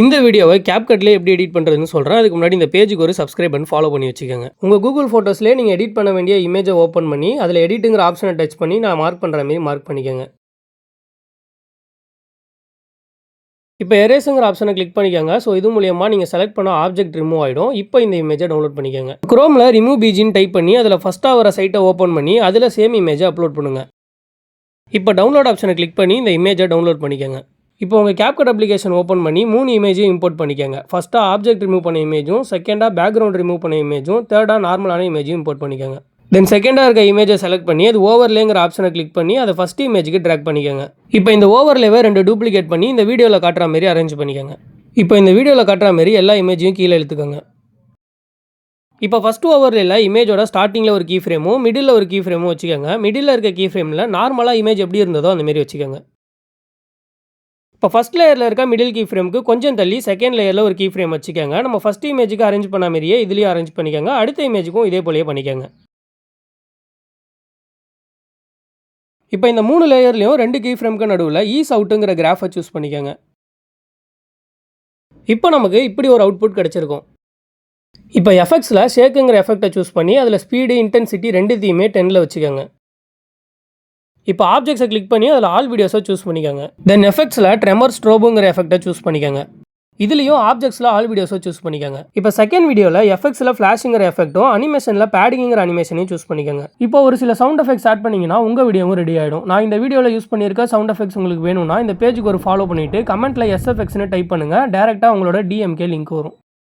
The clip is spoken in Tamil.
இந்த வீடியோவை CapCutல எப்படி எடிட் பண்ணுறதுன்னு சொல்கிறேன். அதுக்கு முன்னாடி இந்த பேஜுக்கு ஒரு சப்ஸ்கிரைப் பண்ணி ஃபாலோ பண்ணி வச்சுக்கோங்க. உங்கள் கூகுள் ஃபோட்டோஸ்லேயே நீங்கள் எடிட் பண்ண வேண்டிய இமேஜை ஓப்பன் பண்ணி அதில் எடிட்டுங்கிற ஆப்ஷனை டச் பண்ணி நான் மார்க் பண்ணுற மாதிரி மார்க் பண்ணிக்கோங்க. இப்போ எரேஸுங்கிற ஆப்ஷனை கிளிக் பண்ணிக்கோங்க. ஸோ இது மூலியமாக நீங்கள் செலக்ட் பண்ண ஆப்ஜெக்ட் ரிமூவ் ஆகிடும். இப்போ இந்த இமேஜை டவுன்லோட் பண்ணிக்கோங்க. குரோமில் ரிமூவ் பிஜின்னு டைப் பண்ணி அதில் ஃபஸ்ட்டாக வர சைட்டை ஓப்பன் பண்ணி அதில் சேம் இமேஜை அப்லோட் பண்ணுங்கள். இப்போ டவுன்லோட் ஆப்ஷனை கிளிக் பண்ணி இந்த இமேஜை டவுன்லோட் பண்ணிக்கோங்க. இப்போ உங்கள் CapCut அப்ளிகேஷன் ஓப்பன் பண்ணி 3 இமேஜையும் இம்போர்ட் பண்ணிக்கோங்க. ஃபஸ்ட்டாக ஆப்ஜெக்ட் ரிமூவ் பண்ண இமேஜும், செகண்டாக பேக்ரவுண்ட் ரிமூவ் பண்ண இமேஜும், தேர்டாக நார்மலான இமேஜையும் இம்போர்ட் பண்ணிக்கோங்க. தென் செகண்டாக இருக்க இமேஜை செலக்ட் பண்ணி அது ஓவர்லேங்கிற ஆப்ஷனை கிளிக் பண்ணி அதை ஃபஸ்ட் இமேஜுக்கு ட்ராக் பண்ணிக்கோங்க. இப்போ இந்த ஓவர்லேவை 2 டூப்ளிகேட் பண்ணி இந்த வீடியோவில் காட்டுற மாதிரி அரேஞ்ச் பண்ணிக்கோங்க. இப்போ இந்த வீடியோவில் காட்டுற மாதிரி எல்லா இமேஜையும் கீழே இழுத்துக்கோங்க. இப்போ ஃபஸ்ட் ஓவர்லேயில் இமேஜோட ஸ்டார்டிங்கில் ஒரு கீ ஃப்ரேமும் மிடில் ஒரு கீ ஃப்ரேமும் வச்சுக்கோங்க. மிடில் இருக்க கீ ஃப்ரேமில் நார்மலாக இமேஜ் எப்படி இருந்ததோ அந்தமாரி வச்சுக்கோங்க. இப்போ ஃபஸ்ட் லேயரில் இருக்க மிடில் கீ ஃப்ரேமுக்கு கொஞ்சம் தள்ளி செகண்ட் லேயரில் ஒரு கீ ஃப்ரேம் வச்சுக்கோங்க. நம்ம ஃபஸ்ட் இமேஜுக்கு அரேஞ்ச் பண்ண மாதிரியே இதுலேயும் அரேஞ்ச் பண்ணிக்கோங்க. அடுத்த இமேஜுக்கும் இதே போலயே பண்ணிக்கோங்க. இப்போ இந்த 3 லேயர்லையும் 2 கீ ஃப்ரேமுக்கு நடுவில் ஈஸ் அவுட்டுங்கிற கிராஃபை சூஸ் பண்ணிக்கோங்க. இப்போ நமக்கு இப்படி ஒரு அவுட்புட் கிடச்சிருக்கும். இப்போ எஃபெக்ட்ஸில் ஷேக்குங்கிற எஃபெக்டை சூஸ் பண்ணி அதில் ஸ்பீடு இன்டென்சிட்டி ரெண்டுத்தையுமே 10ல் வச்சுக்கோங்க. இப்போ ஆப்ஜெக்ட்ஸை கிளிக் பண்ணி அதில் ஆல் வீடியோஸை சூஸ் பண்ணிக்கோங்க. தென் எஃபெக்ட்ஸில் ட்ரெமர் ஸ்ட்ரோபுங்கிற எஃபெக்டை சூஸ் பண்ணிக்கோங்க. இதுலேயும் ஆப்ஜெக்ட்ஸில் ஆல் வீடியோஸை சூஸ் பண்ணிக்கோங்க. இப்போ செகண்ட் வீடியோவில் எஃபெக்ட்ஸில் ஃப்ளாஷுங்கிற எஃபெக்ட்டும் அனிமேஷனில் பேடிங்கிற அனிமேஷனையும் சூஸ் பண்ணிக்கோங்க. இப்போ ஒரு சில சவுண்ட் எஃபெக்ட்ஸ் ஆட் பண்ணிங்கன்னா உங்கள் வீடியோவும் ரெடி ஆகிடும். நான் இந்த வீடியோவில் யூஸ் பண்ணியிருக்க சவுண்ட் எஃபெக்ட்ஸ் உங்களுக்கு வேணும்னா இந்த பேஜுக்கு ஒரு ஃபாலோ பண்ணிவிட்டு கமெண்ட்டில் SFXன்னு டைப் பண்ணுங்கள். டேரெக்டாக உங்களோட DMK லிங்க் வரும்.